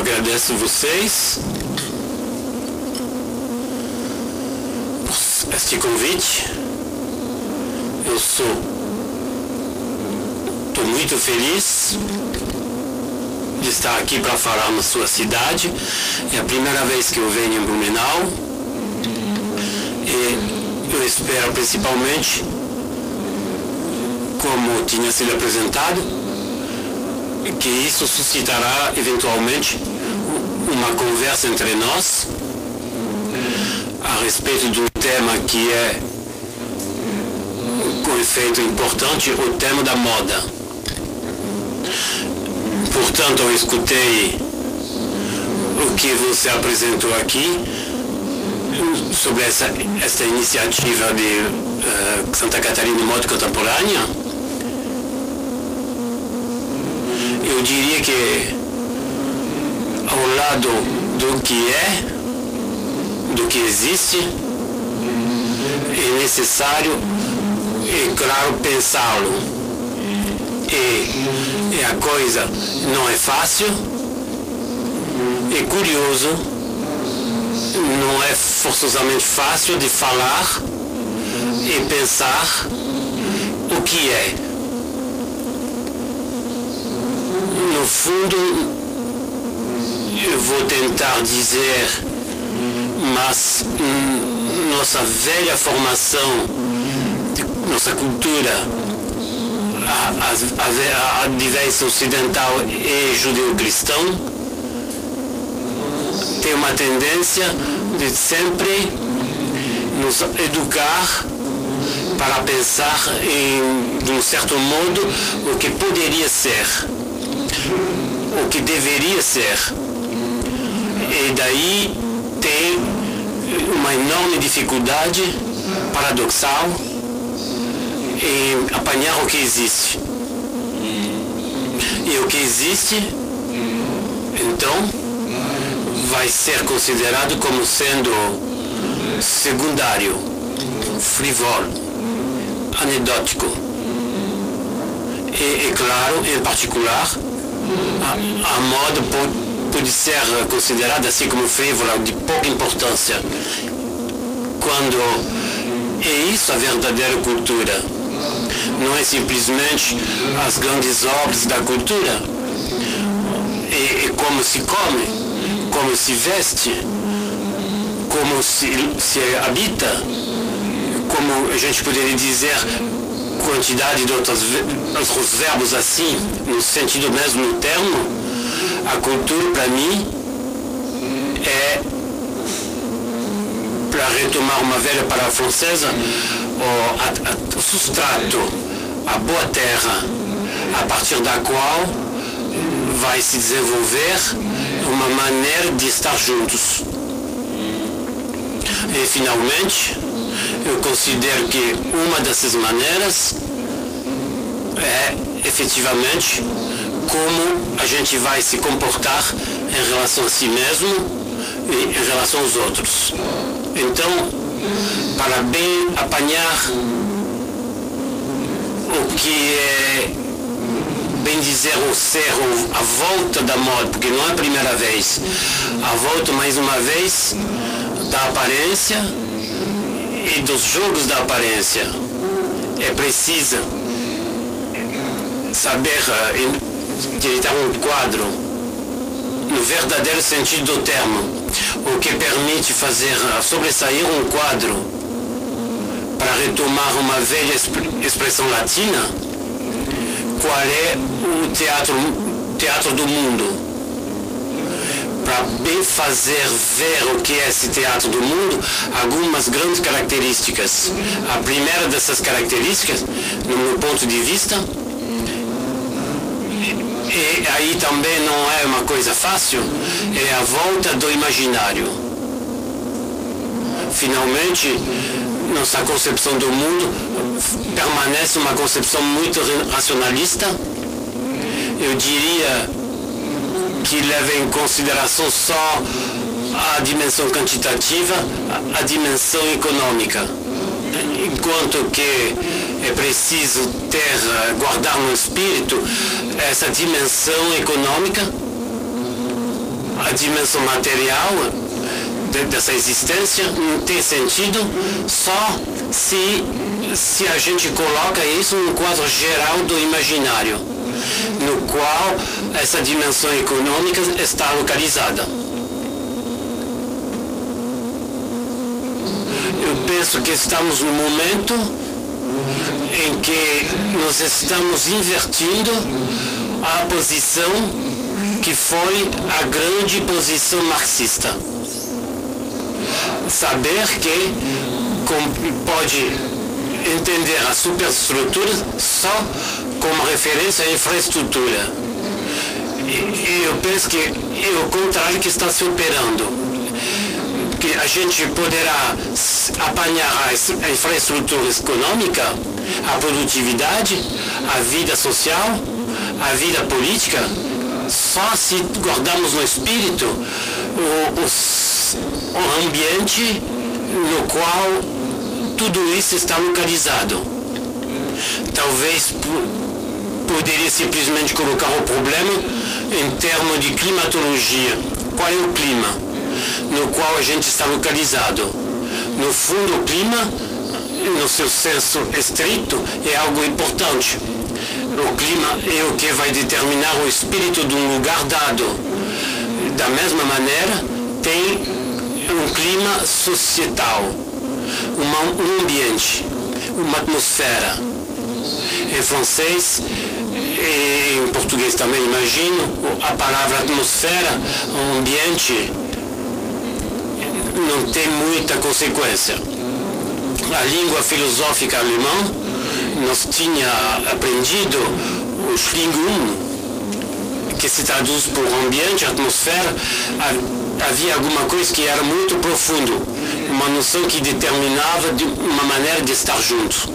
agradeço vocês por este convite. Eu estou muito feliz de estar aqui para falar na sua cidade. É a primeira vez que eu venho em Blumenau e eu espero principalmente, como tinha sido apresentado, que isso suscitará eventualmente uma conversa entre nós a respeito de um tema que é, com efeito importante, o tema da moda. Portanto, eu escutei o que você apresentou aqui sobre essa iniciativa de Santa Catarina Moda Contemporânea. Eu diria que, ao lado do que é, do que existe, é necessário, é claro, pensá-lo. E a coisa não é fácil, é curioso, não é forçosamente fácil de falar e pensar o que é. No fundo, eu vou tentar dizer, mas nossa velha formação, nossa cultura, a vivência ocidental e judeu-cristão, tem uma tendência de sempre nos educar para pensar de um certo modo o que poderia ser, o que deveria ser. E daí tem uma enorme dificuldade paradoxal em apanhar o que existe. E o que existe, então, vai ser considerado como sendo secundário, frívolo, anedótico. E claro, em particular, a moda pode ser considerada assim como frívola, de pouca importância, quando é isso a verdadeira cultura. Não é simplesmente as grandes obras da cultura, é como se come, como se veste, como se habita, como a gente poderia dizer, quantidade de outros verbos assim, no sentido mesmo no termo. A cultura, para mim, é, para retomar uma velha palavra francesa, o substrato, a boa terra, a partir da qual vai se desenvolver uma maneira de estar juntos. E, finalmente, eu considero que uma dessas maneiras é, efetivamente, como a gente vai se comportar em relação a si mesmo e em relação aos outros. Então, para bem apanhar o que é, bem dizer, o ser, a volta da moda, porque não é a primeira vez, a volta mais uma vez da aparência e dos jogos da aparência. É preciso saber direitar um quadro no verdadeiro sentido do termo, o que permite fazer sobressair um quadro, para retomar uma velha expressão latina, qual é o teatro do mundo. Para bem fazer ver o que é esse teatro do mundo, algumas grandes características. A primeira dessas características, no meu ponto de vista, e aí também não é uma coisa fácil, é a volta do imaginário. Finalmente, nossa concepção do mundo permanece uma concepção muito racionalista. Eu diria que leva em consideração só a dimensão quantitativa, a dimensão econômica. Enquanto que é preciso guardar no espírito essa dimensão econômica a dimensão material dessa existência não tem sentido só se a gente coloca isso num quadro geral do imaginário, no qual essa dimensão econômica está localizada. Eu penso que estamos num momento em que nós estamos invertindo a posição que foi a grande posição marxista. Saber que pode entender a superestrutura só como referência à infraestrutura. E eu penso que é o contrário que está se operando. Que a gente poderá apanhar a infraestrutura econômica, a produtividade, a vida social, a vida política, só se guardarmos no espírito o ambiente no qual tudo isso está localizado. Talvez poderia simplesmente colocar o problema em termos de climatologia. Qual é o clima no qual a gente está localizado? No fundo, o clima, no seu senso estrito, é algo importante. O clima é o que vai determinar o espírito de um lugar dado. Da mesma maneira, tem um clima societal, um ambiente, uma atmosfera. Em francês e em português também, imagino, a palavra atmosfera, um ambiente, não tem muita consequência. A língua filosófica alemã, nós tinha aprendido o Schwingung, que se traduz por ambiente, atmosfera. Havia alguma coisa que era muito profundo, uma noção que determinava de uma maneira de estar juntos.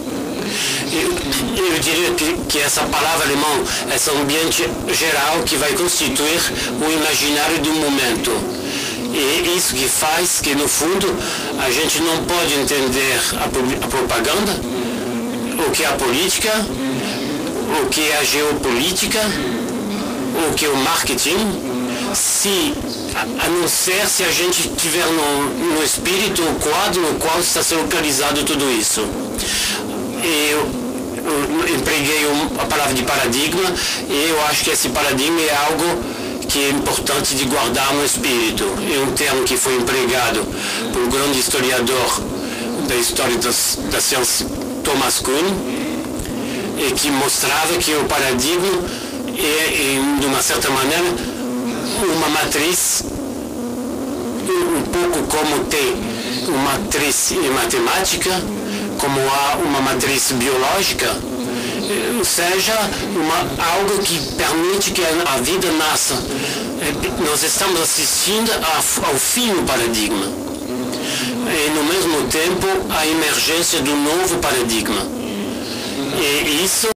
Eu diria que essa palavra alemã, esse ambiente geral que vai constituir o imaginário do momento. E isso que faz que, no fundo, a gente não pode entender a propaganda, o que é a política, o que é a geopolítica, o que é o marketing, a não ser se a gente tiver no espírito o quadro no qual está sendo localizado tudo isso. Eu empreguei a palavra de paradigma e eu acho que esse paradigma é algo que é importante de guardar no espírito. É um termo que foi empregado por um grande historiador da história da ciência, Thomas Kuhn, e que mostrava que o paradigma é, de uma certa maneira, uma matriz, um pouco como tem uma matriz em matemática, como há uma matriz biológica, ou seja, algo que permite que a vida nasça. Nós estamos assistindo ao fim do paradigma e, no mesmo tempo, à emergência do novo paradigma. E isso